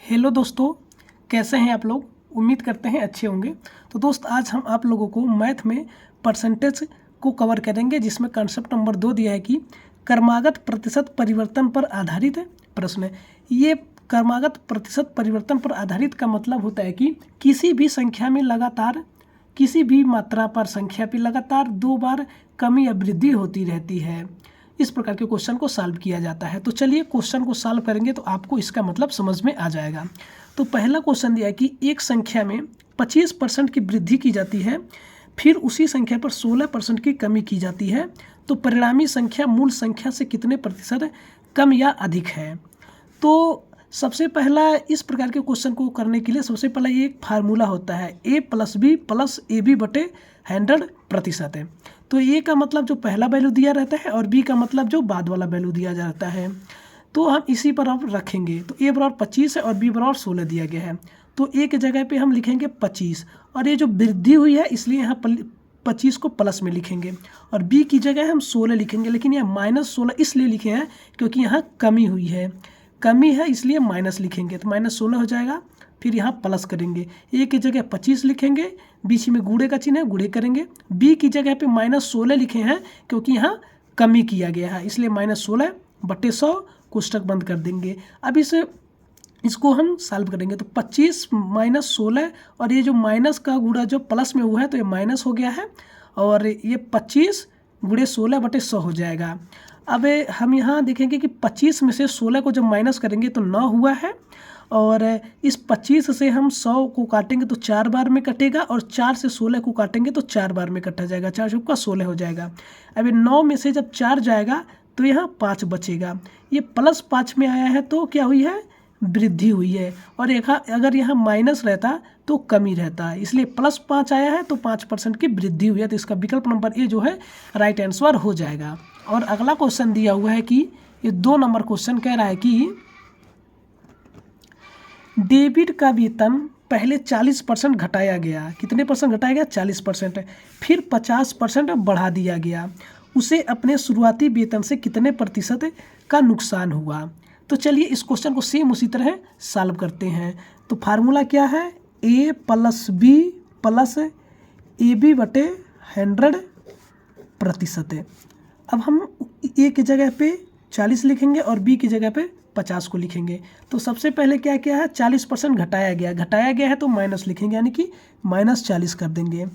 Hello दोस्तों, कैसे हैं आप लोग। उम्मीद करते हैं अच्छे होंगे। तो दोस्त, आज हम आप लोगों को मैथ में परसेंटेज को कवर करेंगे, जिसमें कंसेप्ट नंबर 2 दिया है कि क्रमागत प्रतिशत परिवर्तन पर आधारित प्रश्न है। ये क्रमागत प्रतिशत परिवर्तन पर आधारित का मतलब होता है कि किसी भी संख्या में लगातार, किसी भी मात्रा पर संख्या पे लगातार 2 बार कमी या वृद्धि होती रहती है। इस प्रकार के क्वेश्चन को सॉल्व किया जाता है। तो चलिए क्वेश्चन को सॉल्व करेंगे तो आपको इसका मतलब समझ में आ जाएगा। तो पहला क्वेश्चन दिया है कि एक संख्या में 25% की वृद्धि की जाती है, फिर उसी संख्या पर 16% की कमी की जाती है, तो परिणामी संख्या मूल संख्या से कितने प्रतिशत कम या अधिक है। तो सबसे पहला इस प्रकार के क्वेश्चन को करने के लिए सबसे पहला ये एक फार्मूला होता है, a + b + ab बटे 100% है। तो a का मतलब जो पहला वैल्यू दिया रहता है और b का मतलब जो बाद वाला वैल्यू दिया जाता है। तो हम इसी पर अब रखेंगे। तो a बराबर 25 है और b बराबर 16 दिया गया है। तो a के जगह पे हम लिखेंगे 25, और ये जो वृद्धि हुई है इसलिए यहाँ 25 को प्लस में लिखेंगे, और b की जगह हम 16 लिखेंगे, लेकिन यहाँ -16 इसलिए लिखे हैं क्योंकि यहाँ कमी हुई है, कमी है इसलिए माइनस लिखेंगे। तो -16 हो जाएगा, फिर यहाँ प्लस करेंगे। a की जगह 25 लिखेंगे, बीच में गुणे का चिन्ह है, गुणे करेंगे। b की जगह पे -16 लिखे हैं क्योंकि यहाँ कमी किया गया है, इसलिए -16 बटे 100 कोष्टक बंद कर देंगे। अब इसको हम सॉल्व करेंगे। तो 25 - 16 और ये जो माइनस का गुणा जो प्लस में हुआ है तो ये माइनस हो गया है, और ये 25 × 16 बटे 100 हो जाएगा। अब हम यहाँ देखेंगे कि 25 में से 16 को जब माइनस करेंगे तो 9 हुआ है, और इस 25 से हम 100 को काटेंगे तो 4 बार में कटेगा, और 4 से 16 को काटेंगे तो 4 बार में कटा जाएगा, 4 चौका 16 हो जाएगा। अब 9 में से जब 4 जाएगा तो यहाँ 5 बचेगा। ये +5 में आया है तो क्या हुई है, वृद्धि हुई है, और अगर यहाँ माइनस रहता तो कमी रहता, इसलिए +5 आया है तो 5% की वृद्धि हुई है। तो इसका विकल्प नंबर ए जो है राइट आंसर हो जाएगा। और अगला क्वेश्चन दिया हुआ है कि ये 2 नंबर क्वेश्चन कह रहा है कि डेविड का वेतन पहले 40% घटाया गया। कितने परसेंट घटाया गया, 40%। फिर 50% बढ़ा दिया गया। उसे अपने शुरुआती वेतन से कितने प्रतिशत का नुकसान हुआ। तो चलिए इस क्वेश्चन को सेम उसी तरह सॉल्व करते हैं। तो फार्मूला क्या है, a + b + ab बटे 100% है। अब हम a की जगह पे 40 लिखेंगे और b की जगह पे 50 को लिखेंगे। तो सबसे पहले क्या है, 40% घटाया गया है तो माइनस लिखेंगे, यानी कि -40 कर देंगे।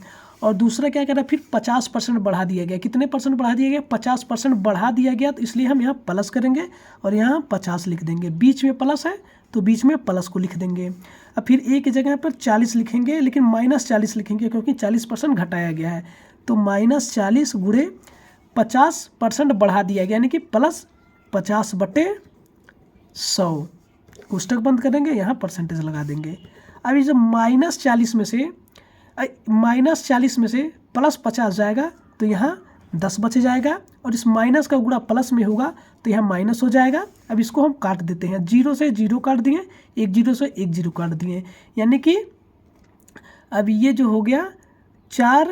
और दूसरा क्या कह रहा है, फिर 50% बढ़ा दिया गया। कितने परसेंट बढ़ा दिया गया, 50% बढ़ा दिया गया, तो इसलिए हम यहाँ प्लस करेंगे और यहाँ 50 लिख देंगे। बीच में प्लस है तो बीच में प्लस को लिख देंगे। अब फिर a की जगह पर 40 लिखेंगे, लेकिन -40 लिखेंगे क्योंकि 40% घटाया गया है। तो -40 × 50% बढ़ा दिया गया, यानी कि +50 बटे 100 कोष्टक बंद करेंगे, यहाँ परसेंटेज लगा देंगे। अब ये जब -40 में से +50 जाएगा तो यहाँ 10 बच जाएगा, और इस माइनस का गुणा प्लस में होगा तो यहाँ माइनस हो जाएगा। अब इसको हम काट देते हैं, 0 से 0 काट दिए, 1 0 से 1 0 काट दिए, यानी कि अब ये जो हो गया 4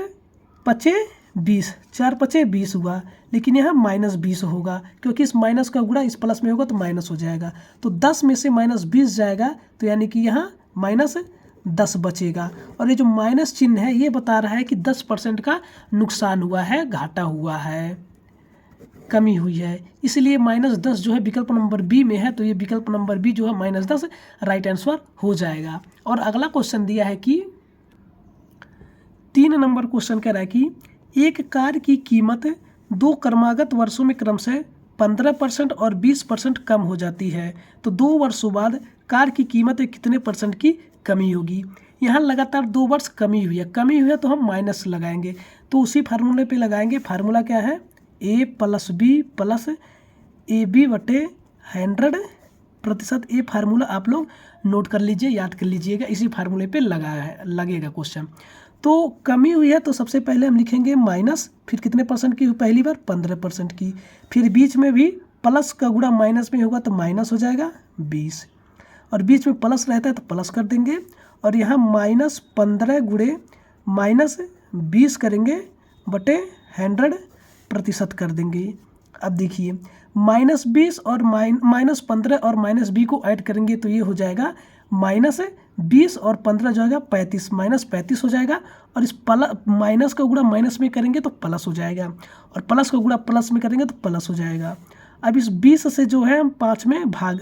× 20, 4 × 20 हुआ, लेकिन यहाँ -20 होगा क्योंकि इस माइनस का गुणा इस प्लस में होगा तो माइनस हो जाएगा। तो 10 में से -20 जाएगा तो यानी कि यहाँ -10 बचेगा, और ये जो माइनस चिन्ह है ये बता रहा है कि 10% का नुकसान हुआ है, घाटा हुआ है, कमी हुई है, इसलिए -10 जो है विकल्प नंबर बी में है। तो ये विकल्प नंबर बी जो है -10 राइट आंसर हो जाएगा। और अगला क्वेश्चन दिया है कि 3 नंबर क्वेश्चन कह रहा है कि एक कार की कीमत 2 क्रमागत वर्षों में क्रमशः 15% और 20% कम हो जाती है, तो 2 वर्षों बाद कार की कीमत में कितने % की कमी होगी। यहाँ लगातार 2 वर्ष कमी हुई है तो हम माइनस लगाएंगे, तो उसी फार्मूले पे लगाएंगे। फार्मूला क्या है, a + b + ab बटे 100%। ये फार्मूला आप लोग नोट कर लीजिए, याद कर लीजिएगा, इसी फार्मूले पे लगेगा क्वेश्चन। तो कमी हुई है तो सबसे पहले हम लिखेंगे माइनस, फिर कितने % की हुई, पहली बार 15% की, फिर बीच में भी प्लस का गुणा माइनस में होगा तो माइनस हो जाएगा 20, और बीच में प्लस रहता है तो प्लस कर देंगे, और यहाँ -15 × -20 करेंगे बटे 100% कर देंगे। अब देखिए -20 और -15 और -b को ऐड करेंगे तो ये हो जाएगा -20 और 15 जो आएगा 35, -35 हो जाएगा। और इस माइनस का गुणा माइनस में करेंगे तो प्लस हो जाएगा, और प्लस का गुणा प्लस में करेंगे तो प्लस हो जाएगा। अब इस 20 से जो है हम 5 में भाग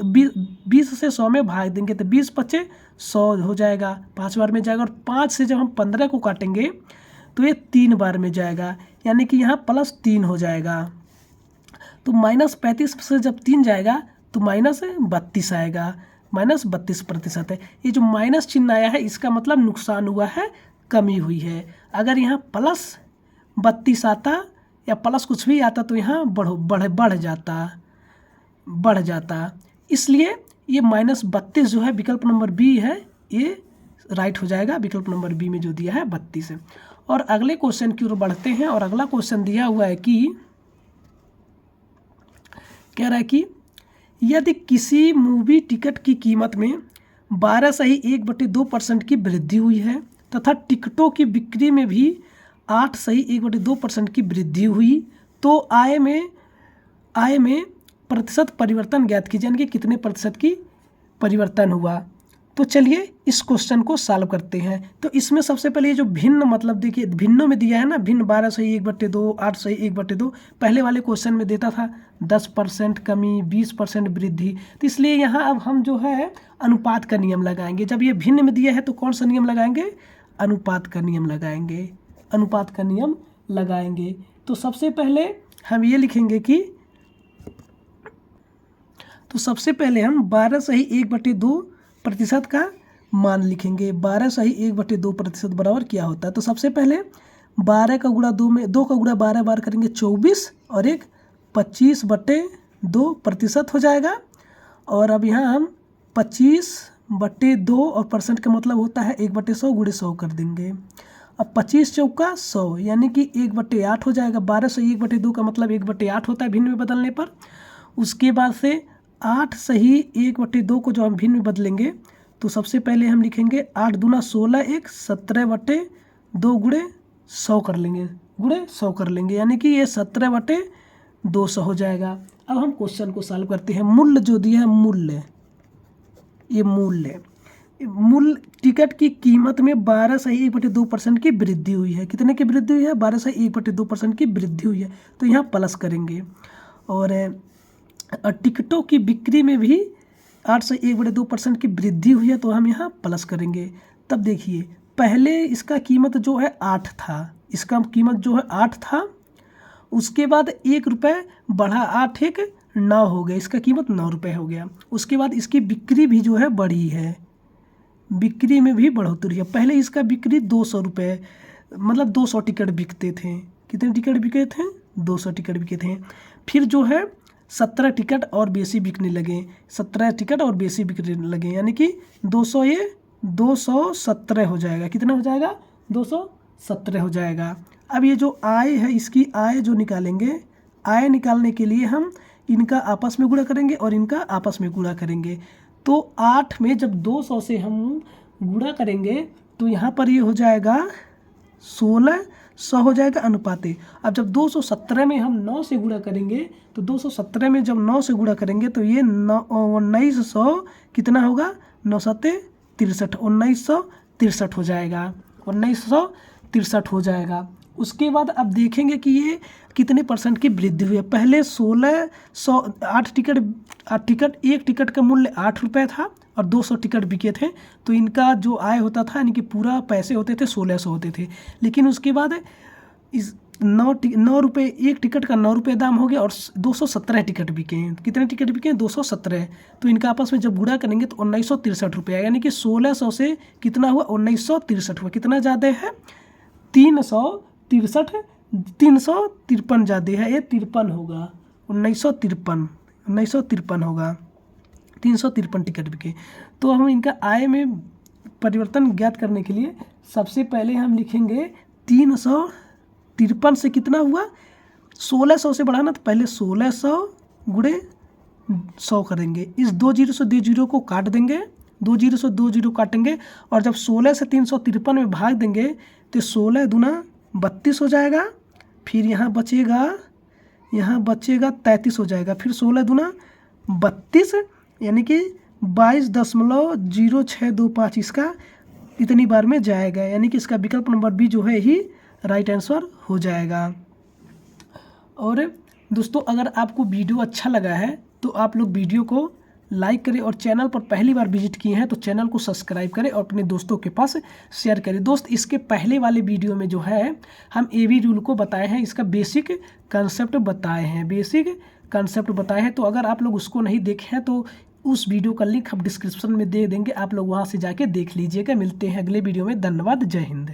20 से 100 में भाग देंगे तो 20 × 100 हो जाएगा, 5 बार में जाएगा। और 5 से जब हम 15 को काटेंगे तो ये 3 बार में जाएगा, यानी कि यहाँ +3 हो जाएगा। तो -35 से जब 3 जाएगा तो -32 आएगा, -32% है। ये जो माइनस चिन्ह आया है इसका मतलब नुकसान हुआ है, कमी हुई है। अगर यहाँ +32 आता या प्लस कुछ भी आता तो यहाँ बढ़ जाता। इसलिए ये -32 जो है विकल्प नंबर बी है, ये राइट हो जाएगा। विकल्प नंबर बी में जो दिया है 32 है। और अगले क्वेश्चन की ओर बढ़ते हैं। और अगला क्वेश्चन दिया हुआ है कि कह रहा है कि यदि किसी मूवी टिकट की कीमत में 12.1/2% की वृद्धि हुई है तथा टिकटों की बिक्री में भी 8.1/2% की वृद्धि हुई तो आय में प्रतिशत परिवर्तन ज्ञात कीजिए, यानी कि कितने प्रतिशत की परिवर्तन हुआ। तो चलिए इस क्वेश्चन को सॉल्व करते हैं। तो इसमें सबसे पहले ये जो भिन्न मतलब देखिए, भिन्नों में दिया है ना, भिन्न 12.1/2, 8.1/2। पहले वाले क्वेश्चन में देता था 10% कमी, 20% वृद्धि। तो इसलिए यहाँ अब हम जो है अनुपात का नियम लगाएंगे। जब ये भिन्न में दिया है तो कौन सा नियम लगाएंगे? अनुपात का नियम लगाएंगे। अनुपात का नियम लगाएंगे। तो सबसे पहले हम ये लिखेंगे कि तो सबसे पहले हम 12.1/2% का मान लिखेंगे। 12.1/2% बराबर क्या होता है? तो सबसे पहले 12 का गुणा 2 में 2 का गुणा 12 बार करेंगे 24 और एक 25/2% हो जाएगा। और अब यहाँ हम 25/2 और परसेंट का मतलब होता है 1/100 गुणे 100 कर देंगे। अब 25 चौका 100 यानी कि 1/8 हो जाएगा। 12 से 1/2 का मतलब 1/8 होता है भिन्न में बदलने पर। उसके बाद से 8 से ही 1/2 को जो हम भिन्न में बदलेंगे तो सबसे पहले हम लिखेंगे 8 दूना 16, 17/2 गुणे 100 कर लेंगे, यानी कि ये 17/200 हो जाएगा। अब हम क्वेश्चन को सॉल्व करते हैं। मूल्य जो दिया है, मूल्य टिकट की कीमत में 12.1/2% की वृद्धि हुई है। कितने की वृद्धि हुई है? 12.1/2% की वृद्धि हुई है। तो यहाँ प्लस करेंगे। और टिकटों की बिक्री में भी 8.1/2% की वृद्धि हुई है, तो हम यहाँ प्लस करेंगे। तब देखिए पहले इसका कीमत जो है 8 था, उसके बाद 1 रुपये बढ़ा, 8 एक 9 हो गया, इसका कीमत 9 रुपये हो गया। उसके बाद इसकी बिक्री भी जो है बढ़ी है, बिक्री में भी बढ़ोतरी है। पहले इसका बिक्री 200 रुपये, मतलब 200 टिकट बिकते थे। कितने टिकट बिके थे? 200 टिकट बिके थे। फिर जो है 17 टिकट और बेसी बिकने लगे, 17 टिकट और बेसी बिकने लगे, यानी कि 200 ये 217 हो जाएगा। कितना हो जाएगा? 217 हो जाएगा। अब ये जो आय है, इसकी आय जो निकालेंगे, आय निकालने के लिए हम इनका आपस में गुणा करेंगे और इनका आपस में गुणा करेंगे। तो 8 में जब 200 से हम गुणा करेंगे तो यहाँ पर ये हो जाएगा 1600 हो जाएगा अनुपाते। अब जब 217 में हम 9 से गुणा करेंगे तो 217 में जब 9 से गुणा करेंगे तो ये 1900 कितना होगा? 9 7 63, 1963 हो जाएगा, 1963 हो जाएगा। उसके बाद अब देखेंगे कि ये कितने % की वृद्धि हुई है। पहले 1600 8 टिकट, एक टिकट का मूल्य 8 रुपये था और 200 टिकट बिके थे, तो इनका जो आय होता था, यानी कि पूरा पैसे होते थे 1600 होते थे। लेकिन उसके बाद इस 9 रुपये, एक टिकट का 9 रुपये दाम हो गया और 217 टिकट बिके हैं। कितने टिकट बिके हैं? 217। तो इनका आपस में जब गुणा करेंगे तो 1963 रुपये, यानी कि 1600 से कितना हुआ? 1963 हुआ। कितना ज़्यादा है? 353 ज़्यादा है, ये 53 होगा, 1953 होगा। 353 टिकट बिके। तो हम इनका आय में परिवर्तन ज्ञात करने के लिए सबसे पहले हम लिखेंगे 353 से कितना हुआ? 1600 से बढ़ाना, तो पहले 1600 गुणे 100 करेंगे। इस 2 जीरो से 2 जीरो को काट देंगे, 2 जीरो से 2 जीरो काटेंगे और जब 16 से 353 में भाग देंगे तो 16 दूना 32 हो जाएगा। फिर यहाँ बचेगा 33 हो जाएगा। फिर 16 दूना 32, यानी कि 22.0625 इसका इतनी बार में जाएगा, यानी कि इसका विकल्प नंबर बी जो है ही राइट आंसर हो जाएगा। और दोस्तों अगर आपको वीडियो अच्छा लगा है तो आप लोग वीडियो को लाइक करें और चैनल पर पहली बार विजिट किए हैं तो चैनल को सब्सक्राइब करें और अपने दोस्तों के पास शेयर करें। दोस्त इसके पहले वाले वीडियो में जो है हम एबी रूल को बताए हैं, इसका बेसिक कंसेप्ट बताए हैं, तो अगर आप लोग उसको नहीं देखे हैं तो उस वीडियो का लिंक हम डिस्क्रिप्शन में दे देंगे, आप लोग वहाँ से जाके देख लीजिएगा। मिलते हैं अगले वीडियो में, धन्यवाद, जय हिंद।